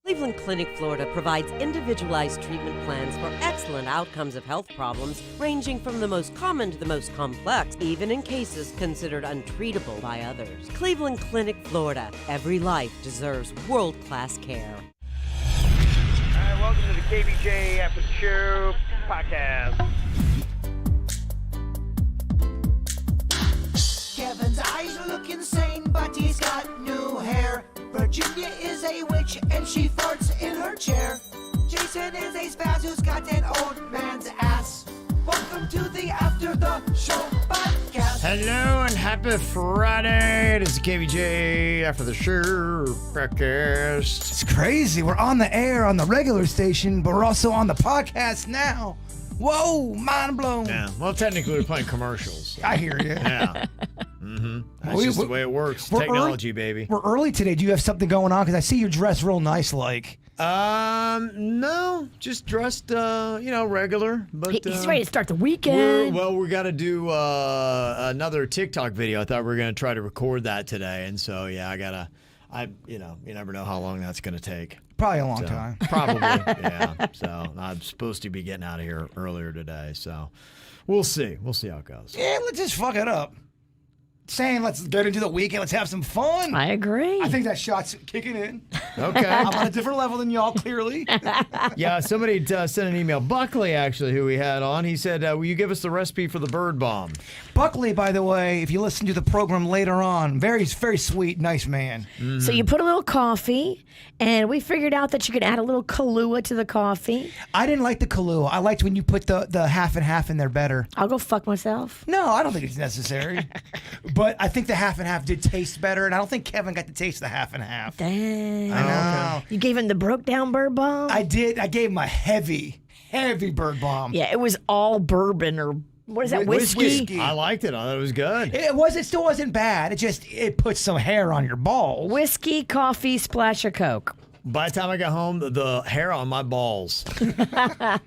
Cleveland Clinic, Florida provides individualized treatment plans for excellent outcomes of health problems ranging from the most common to the most complex, even in cases considered untreatable by others. Cleveland Clinic, Florida. Every life deserves world-class care. All right, welcome to the KVJ ATS Podcast. Kevin's eyes look insane, but he's got new hair. Virginia is a witch and she farts in her chair. Jason is a spaz who's got an old man's ass. Welcome to the After the Show Podcast. Hello and happy Friday. This is KVJ After the Show Podcast. It's crazy. We're on the air on the regular station, but we're also on the podcast now. Whoa, mind blown. Yeah, well, technically we're playing commercials. I hear you. Yeah. That's just the way it works. Technology, baby. We're early today. Do you have something going on? Because I see you're dressed real nice like. No, just dressed, regular. But he's ready to start the weekend. We got to do another TikTok video. I thought we were going to try to record that today. And so, yeah, you never know how long that's going to take. Probably a long time. Probably, yeah. So I'm supposed to be getting out of here earlier today. So we'll see. We'll see how it goes. Yeah, let's just fuck it up. Saying let's get into the weekend, let's have some fun. I agree. I think that shot's kicking in. Okay. I'm on a different level than y'all, clearly. Yeah, somebody sent an email. Buckley, actually, who we had on, he said, will you give us the recipe for the bird bomb? Buckley, by the way, if you listen to the program later on, very, very sweet, nice man. Mm-hmm. So you put a little coffee, and we figured out that you could add a little Kahlua to the coffee. I didn't like the Kahlua. I liked when you put the half and half in there better. I'll go fuck myself. No, I don't think it's necessary. But I think the half and half did taste better, and I don't think Kevin got to taste the half and half. Dang. I know. You gave him the broke down bird bomb? I did. I gave him a heavy bird bomb. Yeah, it was all bourbon or what is that, whiskey? I liked it. I thought it was good. It still wasn't bad. It put some hair on your balls. Whiskey, coffee, splash of Coke. By the time I got home, the hair on my balls. You got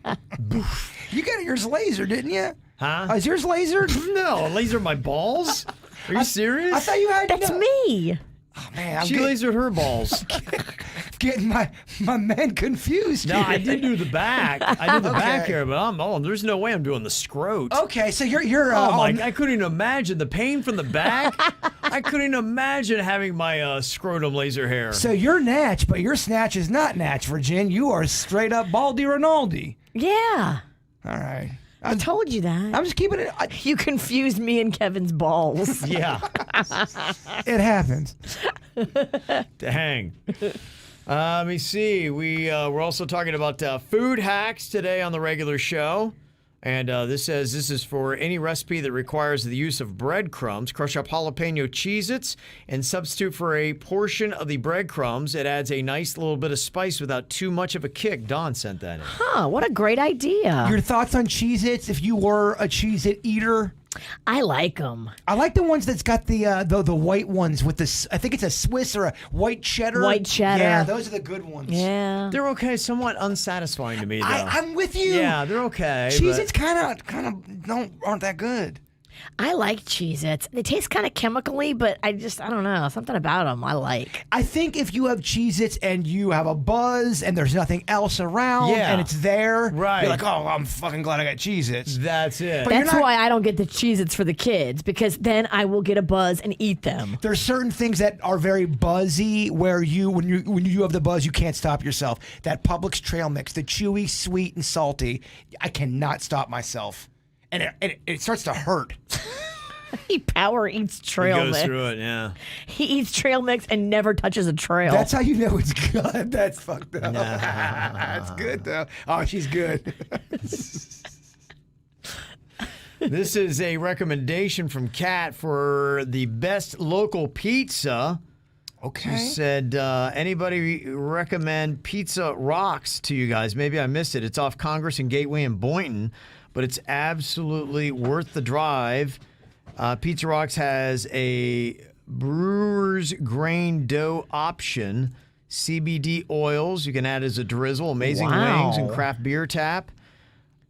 yours lasered, didn't you? Huh? Is yours lasered? No, laser my balls? Are you serious? I thought you had. That's me. Oh man, she lasered her balls. Getting my men confused. No, here. I did do the back. I did the back here, but there's no way I'm doing the scrot. Okay, so you're. I couldn't even imagine the pain from the back. I couldn't imagine having my scrotum laser hair. So you're natch, but your snatch is not natch, Virgin. You are straight up Baldy Rinaldi. Yeah. All right. I told you that. I'm just keeping it. You confused me and Kevin's balls. Yeah. It happens. Dang. Let me see. We're also talking about food hacks today on the regular show. And this says this is for any recipe that requires the use of breadcrumbs. Crush up jalapeno Cheez-Its and substitute for a portion of the breadcrumbs. It adds a nice little bit of spice without too much of a kick. Don sent that in. Huh, what a great idea. Your thoughts on Cheez-Its if you were a Cheez-It eater? I like them. I like the ones that's got the white ones with this. I think it's a Swiss or a white cheddar. White cheddar. Yeah, those are the good ones. Yeah. They're okay, somewhat unsatisfying to me, though. I'm with you. Yeah, they're okay. Cheez-Its kind of aren't that good. I like Cheez-Its. They taste kind of chemically, but I don't know. Something about them I like. I think if you have Cheez-Its and you have a buzz and there's nothing else around and it's there, right. You're like, oh, I'm fucking glad I got Cheez-Its. That's it. But That's why I don't get the Cheez-Its for the kids, because then I will get a buzz and eat them. There's certain things that are very buzzy where when you have the buzz, you can't stop yourself. That Publix trail mix, the chewy, sweet, and salty, I cannot stop myself. And it starts to hurt. He power eats trail mix. He goes through it, yeah. He eats trail mix and never touches a trail. That's how you know it's good. That's fucked up. That's good, though. Oh, she's good. This is a recommendation from Kat for the best local pizza. Okay. She said, anybody recommend Pizza Rocks to you guys? Maybe I missed it. It's off Congress and Gateway in Boynton, but it's absolutely worth the drive. Pizza Rocks has a brewer's grain dough option, CBD oils you can add as a drizzle, amazing wings and craft beer tap.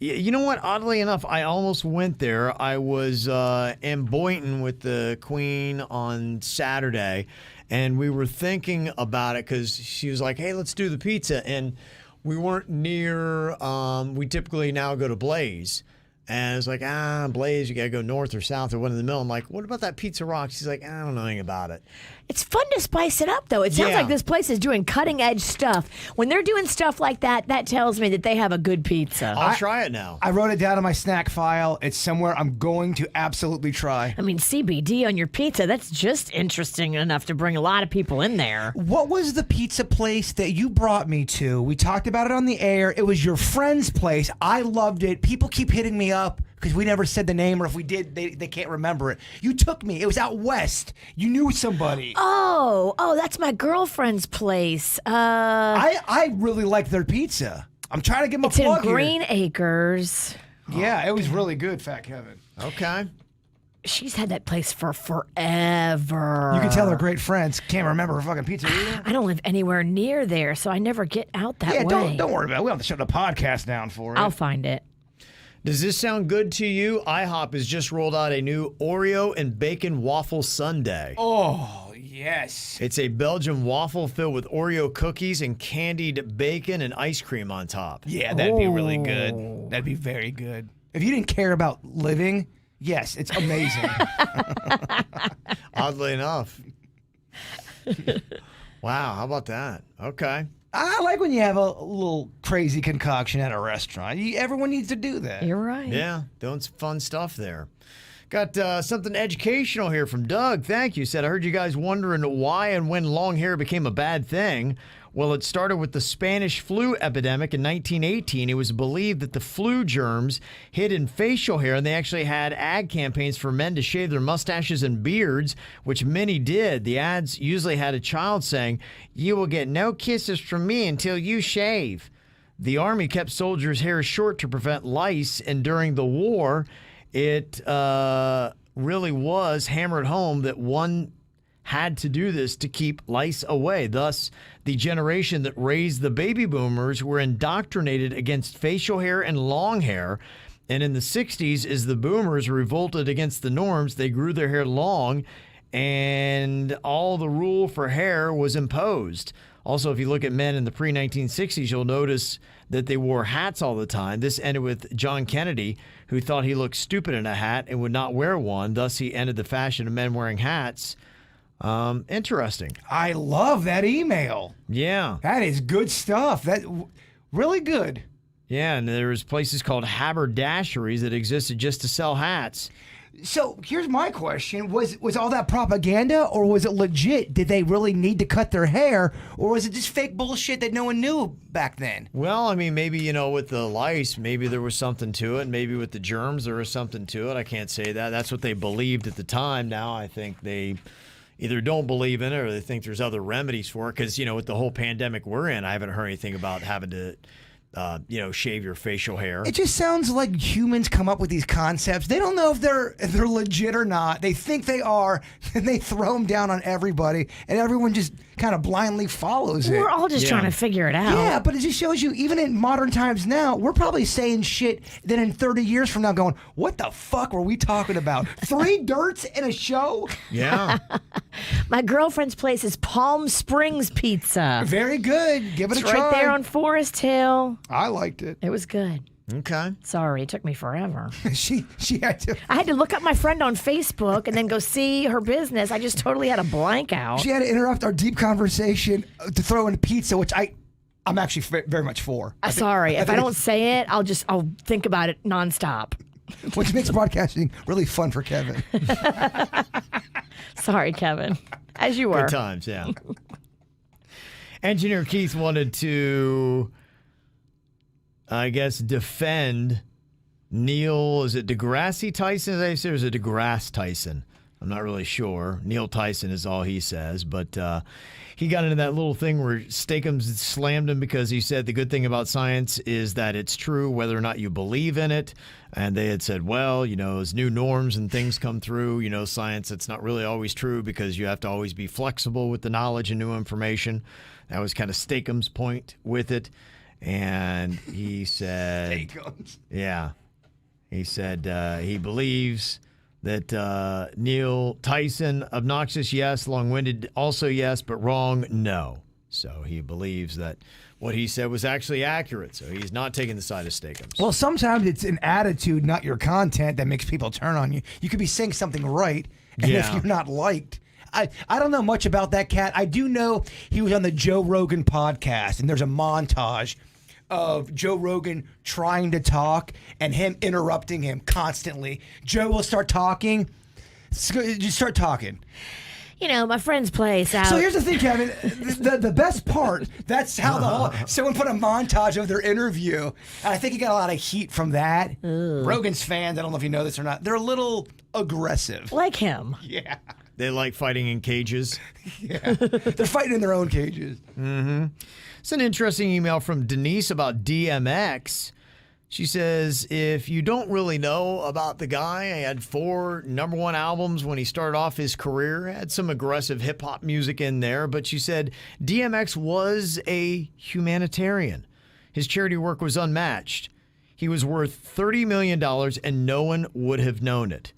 You know what? Oddly enough, I almost went there. I was in Boynton with the Queen on Saturday, and we were thinking about it because she was like, hey, let's do the pizza. And we weren't near, we typically now go to Blaze. And it's like, Blaze, you got to go north or south or one in the middle. I'm like, what about that Pizza Rock? She's like, I don't know anything about it. It's fun to spice it up, though. It sounds like this place is doing cutting-edge stuff. When they're doing stuff like that, that tells me that they have a good pizza. I'll try it now. I wrote it down in my snack file. It's somewhere I'm going to absolutely try. I mean, CBD on your pizza, that's just interesting enough to bring a lot of people in there. What was the pizza place that you brought me to? We talked about it on the air. It was your friend's place. I loved it. People keep hitting me up because we never said the name, or if we did, they can't remember it. You took me. It was out west. You knew somebody. Oh, that's my girlfriend's place. I really like their pizza. I'm trying to get my It's plug in Green Acres. Yeah, it was really good, Fat Kevin. Okay. She's had that place for forever. You can tell they're great friends. Can't remember her fucking pizza either. I don't live anywhere near there, so I never get out that way. Don't worry about it. We don't have to shut the podcast down for it. I'll find it. Does this sound good to you? IHOP has just rolled out a new Oreo and bacon waffle sundae. Oh, yes. It's a Belgian waffle filled with Oreo cookies and candied bacon and ice cream on top. Yeah, that'd be really good. That'd be very good. If you didn't care about living, yes, it's amazing. Oddly enough. Wow, how about that? Okay. I like when you have a little crazy concoction at a restaurant. Everyone needs to do that. You're right. Yeah, doing some fun stuff there. Got something educational here from Doug. Thank you. Said, I heard you guys wondering why and when long hair became a bad thing. Well, it started with the Spanish flu epidemic in 1918. It was believed that the flu germs hid in facial hair, and they actually had ad campaigns for men to shave their mustaches and beards, which many did. The ads usually had a child saying, "You will get no kisses from me until you shave." The Army kept soldiers' hair short to prevent lice, and during the war, it really was hammered home that one had to do this to keep lice away. Thus, the generation that raised the baby boomers were indoctrinated against facial hair and long hair. And in the 60s, as the boomers revolted against the norms, they grew their hair long, and all the rule for hair was imposed. Also, if you look at men in the pre-1960s, you'll notice that they wore hats all the time. This ended with John Kennedy, who thought he looked stupid in a hat and would not wear one. Thus, he ended the fashion of men wearing hats. Interesting. I love that email. Yeah. That is good stuff. That really good. Yeah, and there's places called haberdasheries that existed just to sell hats. So here's my question. Was all that propaganda, or was it legit? Did they really need to cut their hair, or was it just fake bullshit that no one knew back then? Well, I mean, maybe, with the lice, maybe there was something to it. Maybe with the germs, there was something to it. I can't say that. That's what they believed at the time. Now I think they either don't believe in it or they think there's other remedies for it. Because, with the whole pandemic we're in, I haven't heard anything about having to shave your facial hair. It just sounds like humans come up with these concepts. They don't know if they're legit or not. They think they are, and they throw them down on everybody, and everyone just kind of blindly follows it. We're all just trying to figure it out. Yeah, but it just shows you, even in modern times now, we're probably saying shit that in 30 years from now going, what the fuck were we talking about? 3 dirts in a show? Yeah. My girlfriend's place is Palm Springs Pizza. Very good. Give it It's a try. right there on Forest Hill. I liked it. It was good. Okay. Sorry, it took me forever. she had to. I had to look up my friend on Facebook and then go see her business. I just totally had a blank out. She had to interrupt our deep conversation to throw in pizza, which I'm actually very much for. Sorry, if I don't say it, I'll think about it nonstop. Which makes broadcasting really fun for Kevin. Sorry, Kevin. As you were. Good times, yeah. Engineer Keith wanted to, I guess, defend Neil, is it deGrasse Tyson? As I say, or is it deGrasse Tyson? I'm not really sure. Neil Tyson is all he says, but he got into that little thing where Steakums slammed him because he said the good thing about science is that it's true whether or not you believe in it. And they had said, well, as new norms and things come through, science, it's not really always true because you have to always be flexible with the knowledge and new information. That was kind of Steakums' point with it. And he said, yeah, he said he believes that Neil Tyson, obnoxious, yes, long-winded, also yes, but wrong, no. So he believes that what he said was actually accurate. So he's not taking the side of Steakums. Well, sometimes it's an attitude, not your content, that makes people turn on you. You could be saying something right, and if you're not liked. I don't know much about that cat. I do know he was on the Joe Rogan podcast, and there's a montage of Joe Rogan trying to talk and him interrupting him constantly. Joe will start talking. Just start talking. You know, my friend's place out. So here's the thing, Kevin. The best part, that's how the whole... Someone put a montage of their interview, and I think he got a lot of heat from that. Ugh. Rogan's fans, I don't know if you know this or not, they're a little aggressive. Like him. Yeah. They like fighting in cages. Yeah. They're fighting in their own cages. Mm-hmm. It's an interesting email from Denise about DMX. She says, if you don't really know about the guy, he had 4 #1 albums when he started off his career, had some aggressive hip-hop music in there, but she said DMX was a humanitarian. His charity work was unmatched. He was worth $30 million and no one would have known it.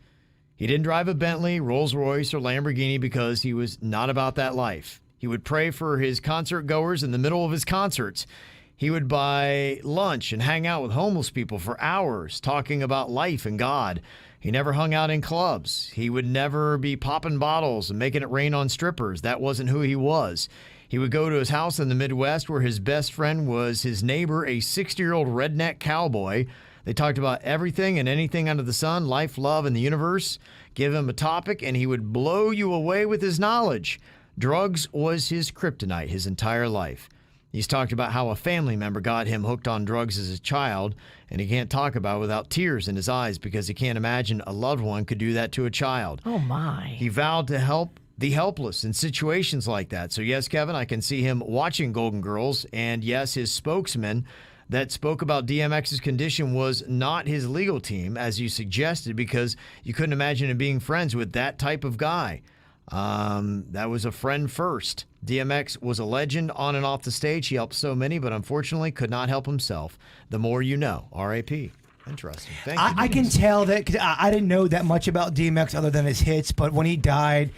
He didn't drive a Bentley, Rolls-Royce, or Lamborghini because he was not about that life. He would pray for his concert goers in the middle of his concerts. He would buy lunch and hang out with homeless people for hours, talking about life and God. He never hung out in clubs. He would never be popping bottles and making it rain on strippers. That wasn't who he was. He would go to his house in the Midwest where his best friend was his neighbor, a 60-year-old redneck cowboy. They talked about everything and anything under the sun, life, love, and the universe. Give him a topic, and he would blow you away with his knowledge. Drugs was his kryptonite his entire life. He's talked about how a family member got him hooked on drugs as a child, and he can't talk about it without tears in his eyes because he can't imagine a loved one could do that to a child. Oh, my. He vowed to help the helpless in situations like that. So, yes, Kevin, I can see him watching Golden Girls, and, yes, his spokesman that spoke about DMX's condition was not his legal team, as you suggested, because you couldn't imagine him being friends with that type of guy. That was a friend first. DMX was a legend on and off the stage. He helped so many, but unfortunately could not help himself. The more you know. R.A.P. Interesting. Thank you. I can tell that, because I didn't know that much about DMX other than his hits, but when he died,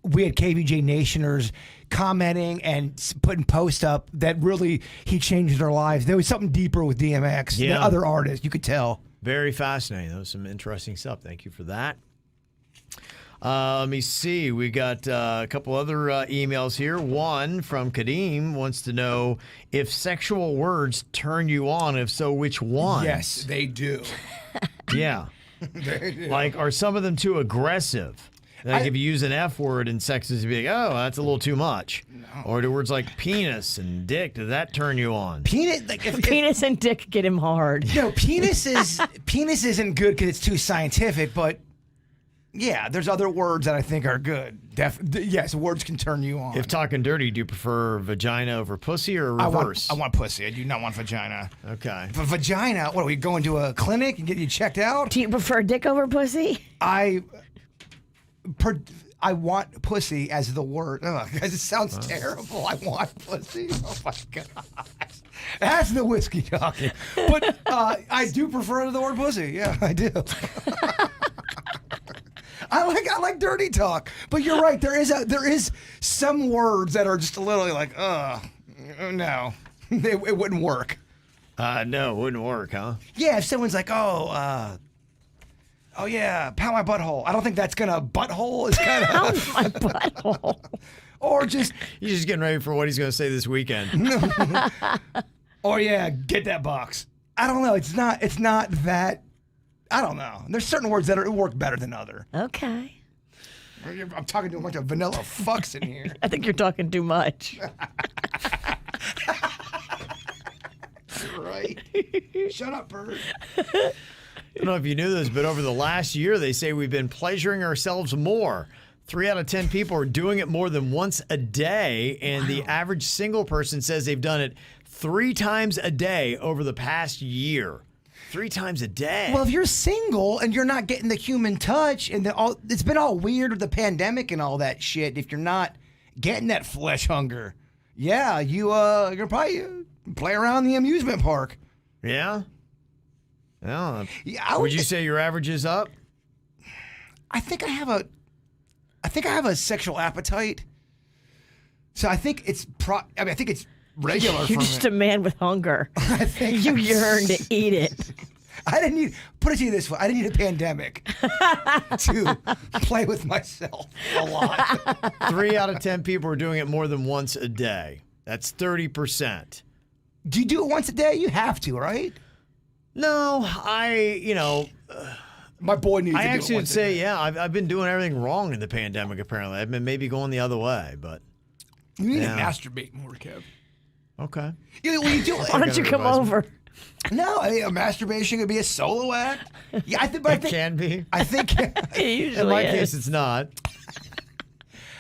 we had KVJ Nationers commenting and putting posts up that really he changed their lives. There was something deeper with DMX than other artists. You could tell. Very fascinating. That was some interesting stuff. Thank you for that. Let me see. We got a couple other emails here. One from Kadeem wants to know if sexual words turn you on. If so, which ones? Yes, they do. Yeah. They do. Like, are some of them too aggressive? Like, if you use an F word in sex, it's be like, oh, that's a little too much. No. Or do words like penis and dick, does that turn you on? Penis, penis and dick get him hard. No, penis isn't good because it's too scientific, but yeah, there's other words that I think are good. Yes, words can turn you on. If talking dirty, do you prefer vagina over pussy or reverse? I want pussy. I do not want vagina. Okay. But vagina, what, are we going to a clinic and get you checked out? Do you prefer dick over pussy? I want pussy as the word. Because it sounds terrible. I want pussy. Oh, my God. That's the whiskey talking. But I do prefer the word pussy. Yeah, I do. I like dirty talk, but you're right. There is some words that are just a little like, no, it wouldn't work. No, it wouldn't work, huh? Yeah, if someone's like, oh yeah, pound my butthole. I don't think that's gonna butthole is kind of pound my butthole. Or just he's just getting ready for what he's gonna say this weekend. Or yeah, get that box. I don't know. It's not that. I don't know. There's certain words that work better than other. Okay. I'm talking to a bunch of vanilla fucks in here. I think you're talking too much. Right. Shut up, Bird. I don't know if you knew this, but over the last year, they say we've been pleasuring ourselves more. 3 out of 10 people are doing it more than once a day, and the average single person says they've done it 3 times a day over the past year. 3 times a day. Well, if you're single and you're not getting the human touch, and it's been all weird with the pandemic and all that shit. If you're not getting that flesh hunger, yeah, you're probably play around the amusement park. Yeah? Yeah. Yeah, Would you say your average is up? I think I have a sexual appetite. So I think it's I think it's regular You're for just me. a man with hunger. I think You yearn to eat it. I didn't need, put it to you this way, I didn't need a pandemic to play with myself a lot. 3 out of 10 people are doing it more than once a day. That's 30%. Do you do it once a day? You have to, right? No, My boy needs I to do it actually would once a say, day. yeah, I've been doing everything wrong in the pandemic, apparently. I've been maybe going the other way, but You need Yeah. to masturbate more, Kev. okay. When you do Why don't you come advise me. over? No, I mean, a masturbation could be a solo act. Yeah, I think. But It can be. I think. It usually In my is. case, it's not.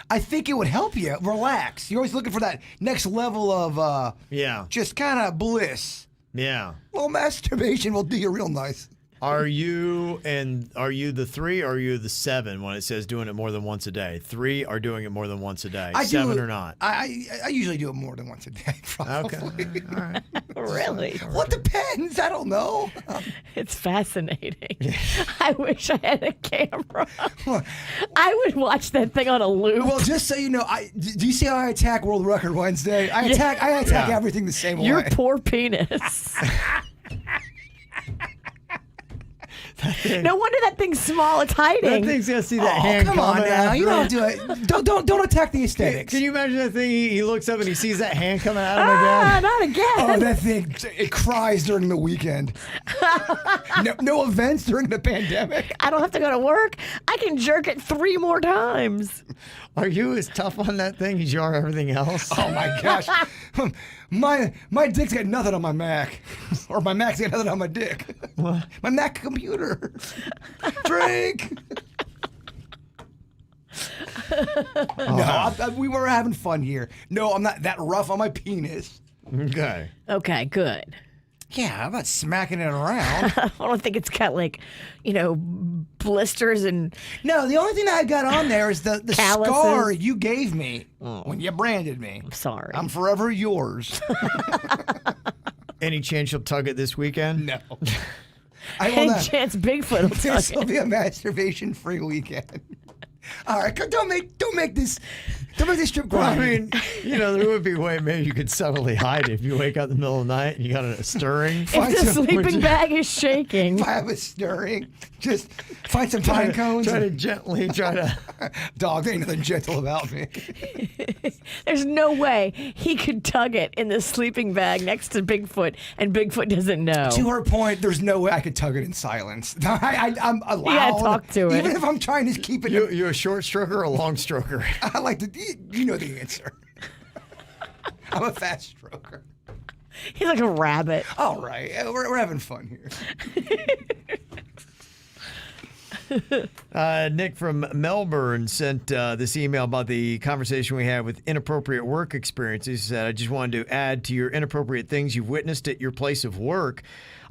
I think it would help you relax. You're always looking for that next level of Yeah. just kind of bliss. Yeah. Well, masturbation will do you real nice. Are you the 3 or are you the 7 when it says doing it more than once a day? 3 are doing it more than once a day. 7 or not? I usually do it more than once a day. Probably. Okay. All right. Really? Well, it depends. I don't know. It's fascinating. I wish I had a camera. I would watch that thing on a loop. Well, just so you know, do you see how I attack World Record Wednesday? I attack Yeah. everything the same Your way. poor penis. No wonder that thing's small. It's hiding. That thing's gonna see that hand Come on coming now, after you don't him. do it. Don't attack the aesthetics. Can you imagine that thing? He looks up and he sees that hand coming at him Ah, again. not again. Oh, that thing, it cries during the weekend. No events during the pandemic. I don't have to go to work. I can jerk it 3 more times. Are you as tough on that thing as you are everything else? Oh my gosh. My dick's got nothing on my Mac. Or my Mac's got nothing on my dick. What? My Mac computer. Drink. No, we were having fun here. No, I'm not that rough on my penis. Okay. Okay, good. Yeah, I'm not smacking it around. I don't think it's got blisters and No, the only thing I got on there is the Calluses. scar you gave me when you branded me. sorry. I'm forever yours. Any chance you'll tug it this weekend? No. I will Any not. chance Bigfoot will This tuck will it. be a masturbation-free weekend. All right, don't make this strip Well, I grind. mean, there would be a way maybe you could subtly hide it if you wake up in the middle of the night and you got a stirring. If the sleeping bag is shaking. If I have a stirring, just find some pine cones. Try to. Dog, there ain't nothing gentle about me. There's no way he could tug it in the sleeping bag next to Bigfoot, and Bigfoot doesn't know. To her point, there's no way I could tug it in silence. I'm allowed. You gotta talk to it. Even if I'm trying to keep it. You a short stroker or a long stroker? I like to. You know the answer. I'm a fast stroker. He's like a rabbit. All right, we're having fun here. Nick from Melbourne sent this email about the conversation we had with inappropriate work experiences. He said, I just wanted to add to your inappropriate things you've witnessed at your place of work.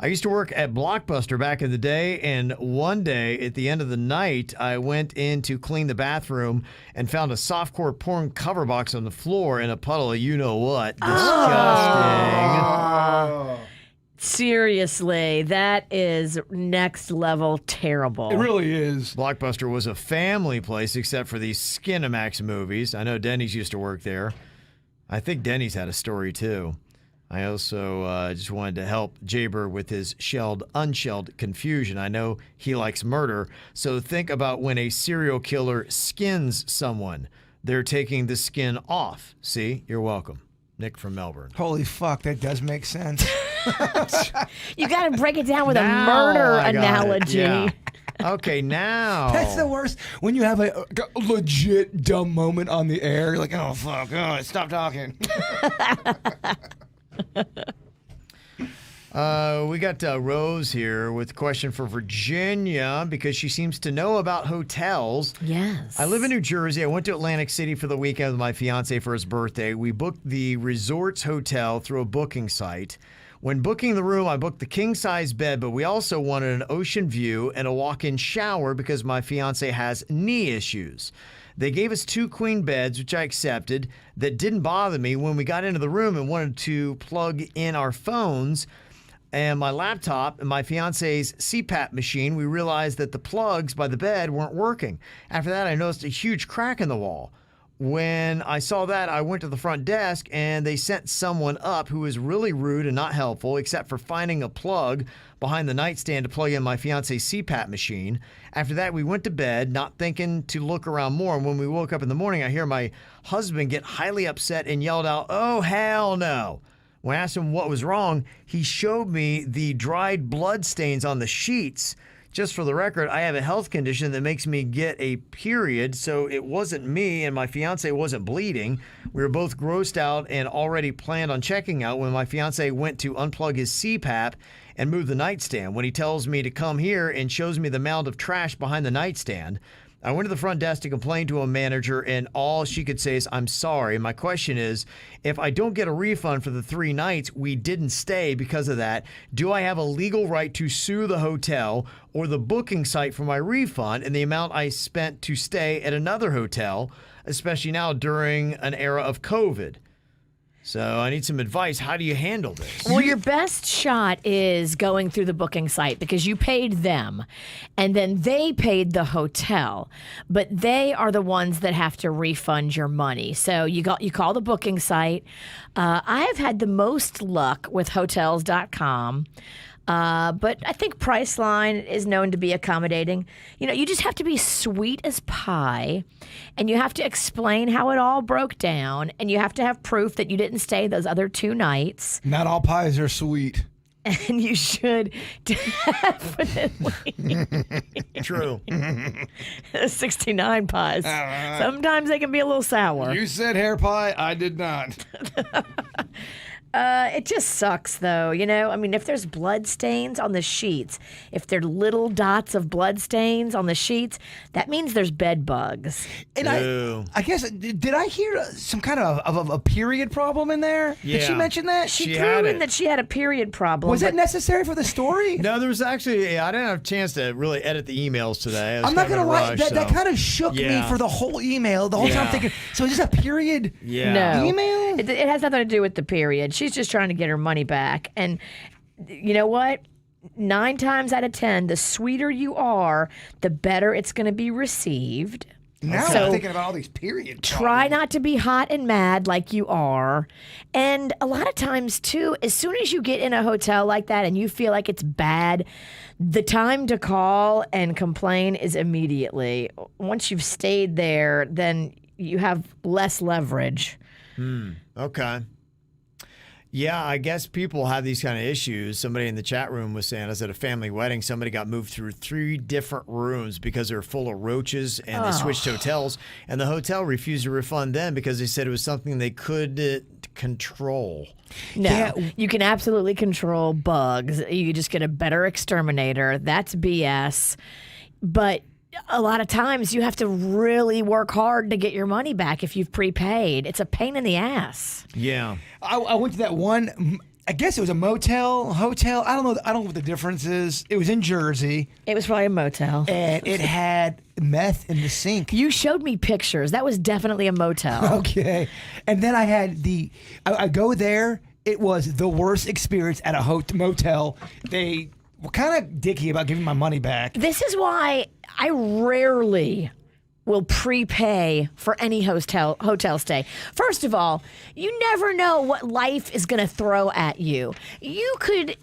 I used to work at Blockbuster back in the day, and one day at the end of the night, I went in to clean the bathroom and found a softcore porn cover box on the floor in a puddle of you-know-what. Disgusting. Seriously, that is next level terrible. It really is. Blockbuster was a family place except for these Skinamax movies. I know Denny's used to work there. I think Denny's had a story too. I also just wanted to help Jaber with his unshelled confusion. I know he likes murder, so think about when a serial killer skins someone. They're taking the skin off. See? You're welcome. Nick from Melbourne. Holy fuck, that does make sense. You got to break it down with a Now murder I got it. analogy. Yeah. Okay, now. That's the worst. When you have a legit dumb moment on the air, you're like, oh, fuck, oh, stop talking. We got Rose here with a question for Virginia because she seems to know about hotels. Yes. I live in New Jersey. I went to Atlantic City for the weekend with my fiance for his birthday. We booked the Resorts Hotel through a booking site. When booking the room, I booked the king-size bed, but we also wanted an ocean view and a walk-in shower because my fiance has knee issues. They gave us 2 queen beds, which I accepted. That didn't bother me. When we got into the room and wanted to plug in our phones and my laptop and my fiance's CPAP machine, we realized that the plugs by the bed weren't working. After that, I noticed a huge crack in the wall. When I saw that, I went to the front desk and they sent someone up who was really rude and not helpful, except for finding a plug behind the nightstand to plug in my fiance's CPAP machine. After that, we went to bed, not thinking to look around more. And when we woke up in the morning, I hear my husband get highly upset and yelled out, "Oh, hell no." When I asked him what was wrong, he showed me the dried blood stains on the sheets. Just for the record, I have a health condition that makes me get a period, so it wasn't me and my fiance wasn't bleeding. We were both grossed out and already planned on checking out when my fiance went to unplug his CPAP and move the nightstand. When he tells me to come here and shows me the mound of trash behind the nightstand, I went to the front desk to complain to a manager, and all she could say is, "I'm sorry." My question is, if I don't get a refund for the 3 nights we didn't stay because of that, do I have a legal right to sue the hotel or the booking site for my refund and the amount I spent to stay at another hotel, especially now during an era of COVID? So I need some advice. How do you handle this? Well, your best shot is going through the booking site because you paid them and then they paid the hotel, but they are the ones that have to refund your money. So you call the booking site. I have had the most luck with hotels.com. But I think Priceline is known to be accommodating. You know, you just have to be sweet as pie, and you have to explain how it all broke down, and you have to have proof that you didn't stay those other 2 nights. Not all pies are sweet. And you should definitely. True. 69 pies. Sometimes they can be a little sour. You said hair pie. I did not. It just sucks, though. You know, I mean, if there's blood stains on the sheets, if there are little dots of blood stains on the sheets, that means there's bed bugs. And I guess, did I hear some kind of a period problem in there? Yeah. Did she mention that? She threw in that she had a period problem. Was it necessary for the story? No, there was actually, I didn't have a chance to really edit the emails today. I'm not going to lie, that kind of shook me for the whole email. The whole time I'm thinking, so is this a period email? It has nothing to do with the period. She's just trying to get her money back. And you know what? 9 times out of 10, the sweeter you are, the better it's going to be received. Now I'm thinking about all these period Try not to be hot and mad like you are. And a lot of times, too, as soon as you get in a hotel like that and you feel like it's bad, the time to call and complain is immediately. Once you've stayed there, then you have less leverage. Okay. Yeah, I guess people have these kind of issues. Somebody in the chat room was saying, I was at a family wedding, somebody got moved through 3 different rooms because they were full of roaches and they switched hotels. And the hotel refused to refund them because they said it was something they could control. No, you can absolutely control bugs. You just get a better exterminator. That's BS. But a lot of times you have to really work hard to get your money back if you've prepaid. It's a pain in the ass. Yeah. I went to that one, I guess it was a motel, hotel. I don't know what the difference is. It was in Jersey. It was probably a motel. And it had meth in the sink. You showed me pictures. That was definitely a motel. Okay. And then I had I go there. It was the worst experience at a motel. They were kind of dicky about giving my money back. This is why I rarely will prepay for any hotel stay. First of all, you never know what life is going to throw at you. You could,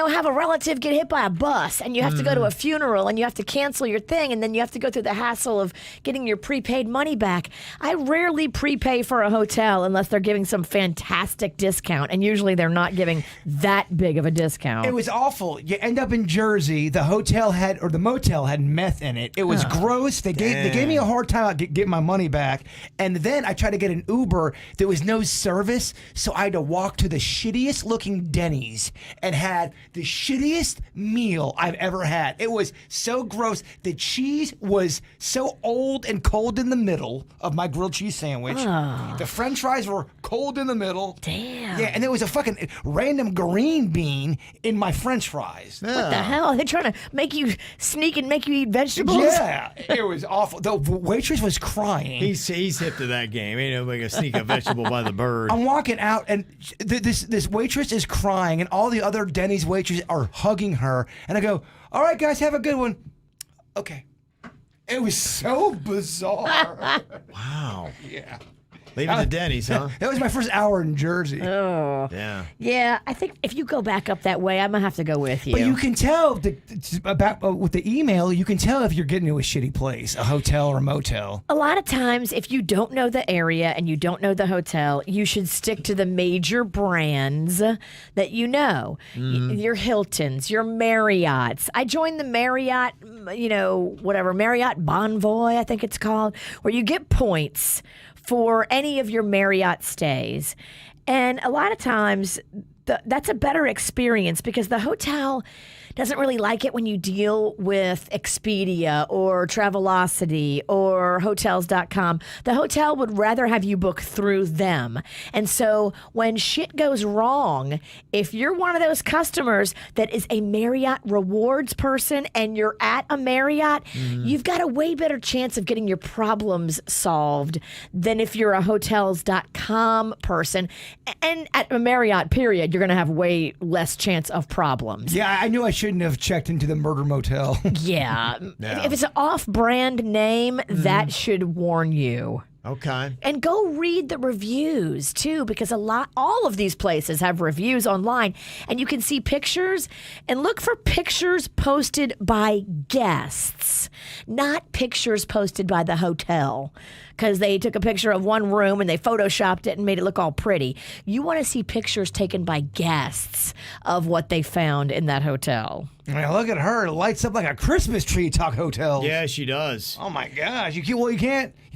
have a relative get hit by a bus and you have to go to a funeral and you have to cancel your thing and then you have to go through the hassle of getting your prepaid money back. I rarely prepay for a hotel unless they're giving some fantastic discount, and usually they're not giving that big of a discount. It was awful. You end up in Jersey. The the motel had meth in it. It was gross. They gave me a hard time about getting my money back. And then I tried to get an Uber. There was no service, so I had to walk to the shittiest looking Denny's and have had the shittiest meal I've ever had. It was so gross. The cheese was so old and cold in the middle of my grilled cheese sandwich. The French fries were cold in the middle. Damn. Yeah, and there was a fucking random green bean in my French fries. What the hell? Are they trying to make you sneak and make you eat vegetables? Yeah, it was awful. The waitress was crying. He's hip to that game. Ain't nobody gonna sneak a vegetable by the bird. I'm walking out, and this waitress is crying, and all the other Denny's waitresses are hugging her. And I go, "All right, guys, have a good one." Okay. It was so bizarre. Wow. Yeah. Leave it to Denny's, huh? That was my first hour in Jersey. Oh. Yeah. Yeah, I think if you go back up that way, I'm going to have to go with you. But you can tell with the email, you can tell if you're getting to a shitty place, a hotel or a motel. A lot of times, if you don't know the area and you don't know the hotel, you should stick to the major brands that you know. Your Hiltons, your Marriotts. I joined the Marriott, Marriott Bonvoy, I think it's called, where you get points for any of your Marriott stays. And a lot of times, that's a better experience because the hotel doesn't really like it when you deal with Expedia or Travelocity or Hotels.com. The hotel would rather have you book through them. And so when shit goes wrong, if you're one of those customers that is a Marriott rewards person and you're at a Marriott, you've got a way better chance of getting your problems solved than if you're a Hotels.com person. And at a Marriott, period, you're going to have way less chance of problems. Yeah, I knew I shouldn't have checked into the murder motel. Yeah. If it's an off-brand name, that should warn you. Okay. And go read the reviews too, because all of these places have reviews online, and you can see pictures and look for pictures posted by guests, not pictures posted by the hotel, because they took a picture of one room and they photoshopped it and made it look all pretty. You want to see pictures taken by guests of what they found in that hotel. I mean, look at her. It lights up like a Christmas tree, talk hotels. Yeah, she does. Oh my gosh. You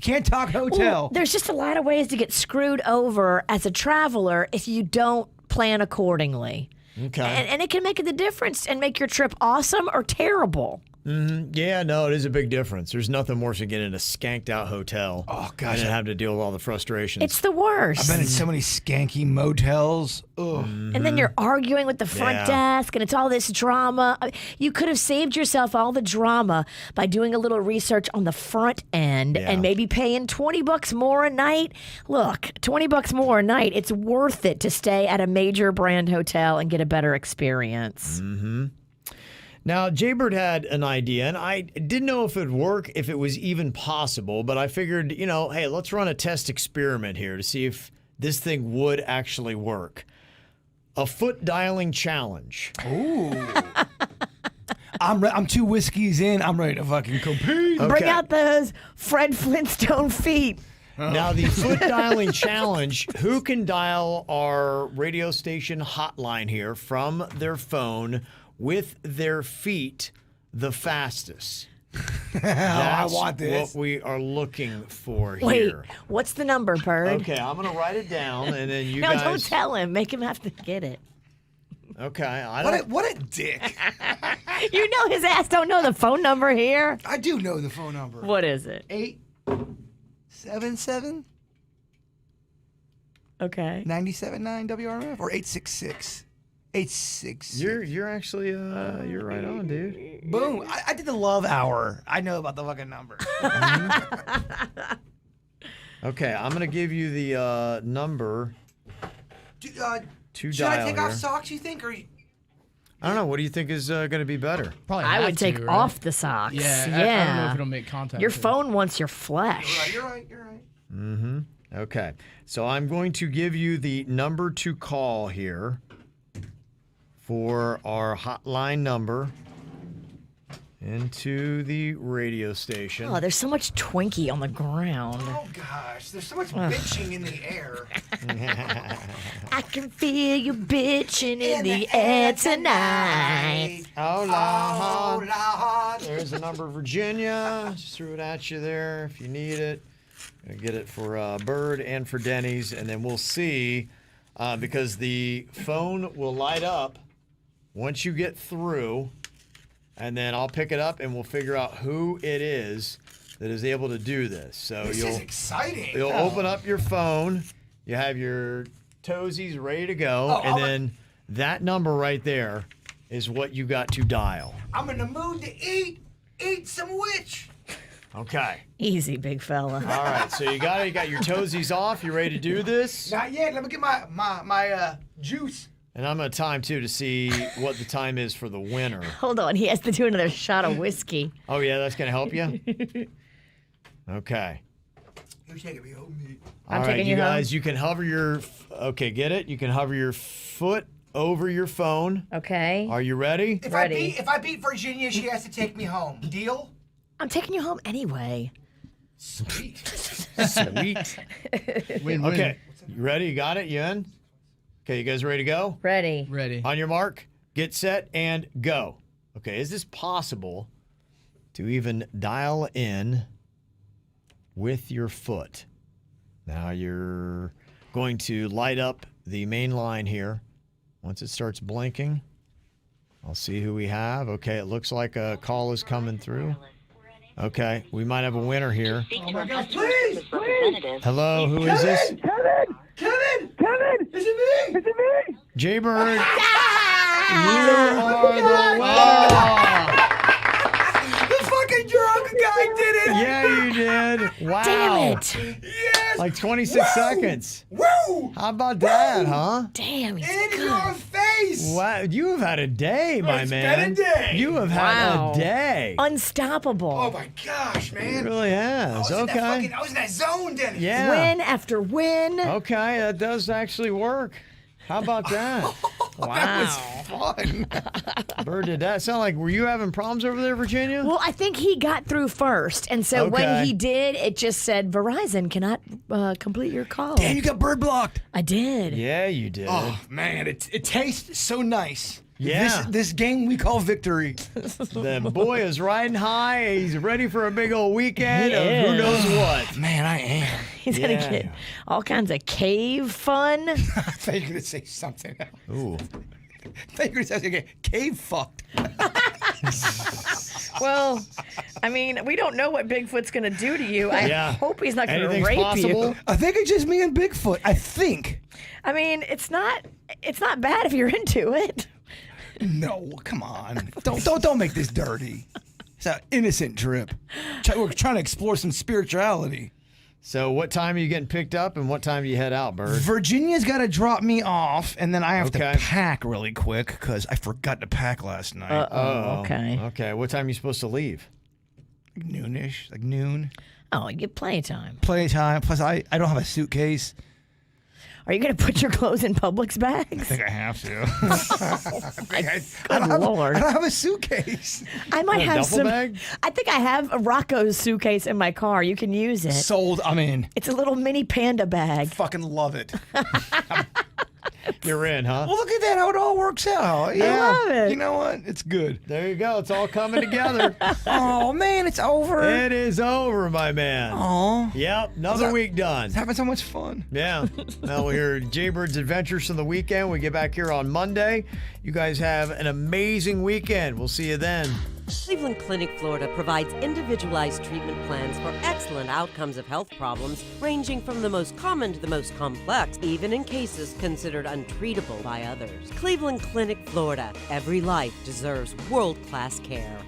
can't talk hotel. Well, there's just a lot of ways to get screwed over as a traveler if you don't plan accordingly. Okay. And it can make the difference and make your trip awesome or terrible. Yeah, no, it is a big difference. There's nothing worse than getting in a skanked out hotel. Oh, gosh. And then having to deal with all the frustrations. It's the worst. I've been in so many skanky motels. Ugh. And then you're arguing with the front desk, and it's all this drama. You could have saved yourself all the drama by doing a little research on the front end and maybe paying $20 more a night. Look, $20 more a night, it's worth it to stay at a major brand hotel and get a better experience. Now, Jaybird had an idea, and I didn't know if it would work, if it was even possible, but I figured, hey, let's run a test experiment here to see if this thing would actually work. A foot dialing challenge. Ooh. I'm 2 whiskeys in. I'm ready to fucking compete. Okay. Bring out those Fred Flintstone feet. Now, the foot dialing challenge, who can dial our radio station hotline here from their phone with their feet the fastest? I want this. What we are looking for Wait, here. what's the number, Bird? Okay, I'm going to write it down, and then you No, guys... don't tell him. Make him have to get it. Okay, I don't... What a dick. You know his ass don't know the phone number here. I do know the phone number. What is it? 877 Okay. 97.9 WRMF or 866. 866. You're actually you're right on, dude. Boom. I did the love hour. I know about the fucking number. Okay, I'm gonna give you the number to Should dial I take here. off socks, you think? Or I don't know. What do you think is gonna be better? Probably I have would take to, right? off the socks. Yeah, I don't know if it'll make contact. Your with it. phone wants your flesh. You're right. Okay, so I'm going to give you the number to call here for our hotline number into the radio station. Oh, there's so much Twinkie on the ground. Oh, gosh. There's so much bitching in the air. I can feel you bitching in the air tonight. Oh, Oh, Lord. Lord. There's the number, Virginia. Just threw it at you there if you need it. Gonna get it for Bird and for Denny's, and then we'll see because the phone will light up once you get through, and then I'll pick it up and we'll figure out who it is that is able to do this. So This is exciting. You'll open up your phone, you have your toesies ready to go, and then that number right there is what you got to dial. I'm in the mood to eat some witch. Okay. Easy, big fella. All right, so you got your toesies off. You ready to do this? Not yet. Let me get my juice. And I'm going to time, too, to see what the time is for the winner. Hold on, he has to do another shot of whiskey. Oh, yeah, that's going to help you? Okay. You're taking me home, mate. I'm All right, taking you you home. guys, you can hover your... Okay, get it? You can hover your foot over your phone. Okay. Are you ready? Ready. If I beat Virginia, she has to take me home. Deal? I'm taking you home anyway. Sweet. Sweet. Win-win. Okay, you ready? You got it? You in? Okay, you guys ready to go? Ready. Ready. On your mark, get set, and go. Okay, is this possible to even dial in with your foot? Now you're going to light up the main line here. Once it starts blinking, I'll see who we have. Okay, it looks like a call is coming through. Okay, we might have a winner here. Oh my God, please! Hello, who is this? Kevin! Is it me? Jaybird, you are the winner. The fucking drunk guy did it! Yeah, you did. Wow. Damn it. Yes! Like 26 seconds. Woo! How about that, huh? Damn, he's In good. your face! Wow, you have had a day, my It's man. been a day. You have Wow. had a day. Unstoppable. Oh my gosh, It man. really has. I was Okay. in that zone, Dennis. Yeah. Win after win. Okay, that does actually work. How about that? That was fun. Bird, did that sound like, were you having problems over there, Virginia? Well, I think he got through first. And so Okay. when he did, it just said, Verizon cannot complete your call. Damn, you got bird blocked. I did. Yeah, you did. Oh man, it tastes so nice. Yeah. This game we call victory. The boy is riding high. He's ready for a big old weekend He of who is. knows what. Man, I am. He's going Yeah. to get all kinds of cave fun. I thought you were gonna say something else. Ooh. I thought you were gonna say cave fucked. Well, I mean, we don't know what Bigfoot's going to do to you. I Yeah. hope he's not going to Anything's rape possible. you. I think it's just me and Bigfoot. I think. I mean, it's not bad if you're into it. No, come on. Don't make this dirty. It's an innocent trip. We're trying to explore some spirituality. So what time are you getting picked up and what time do you head out, Bird? Virginia's got to drop me off, and then I have Okay. to pack really quick because I forgot to pack last night. Oh, okay. Okay, what time are you supposed to leave? Like noonish, like noon. Oh, you get playtime. Playtime. Plus, I don't have a suitcase. Are you going to put your clothes in Publix bags? I think I have to. Good Lord. I don't have a suitcase. I might A have duffel some. bag? I think I have a Rocco's suitcase in my car. You can use it. Sold. I'm in. It's a little mini panda bag. Fucking love it. You're in, huh? Well, look at that, how it all works out. I love it. You know what? It's good. There you go. It's all coming together. Oh, man, it's over. It is over, my man. Aw. Yep, another week done. It's having so much fun. Yeah. Now we'll hear Jaybird's Adventures from the weekend. We get back here on Monday. You guys have an amazing weekend. We'll see you then. Cleveland Clinic, Florida provides individualized treatment plans for excellent outcomes of health problems, ranging from the most common to the most complex, even in cases considered untreatable by others. Cleveland Clinic, Florida. Every life deserves world-class care.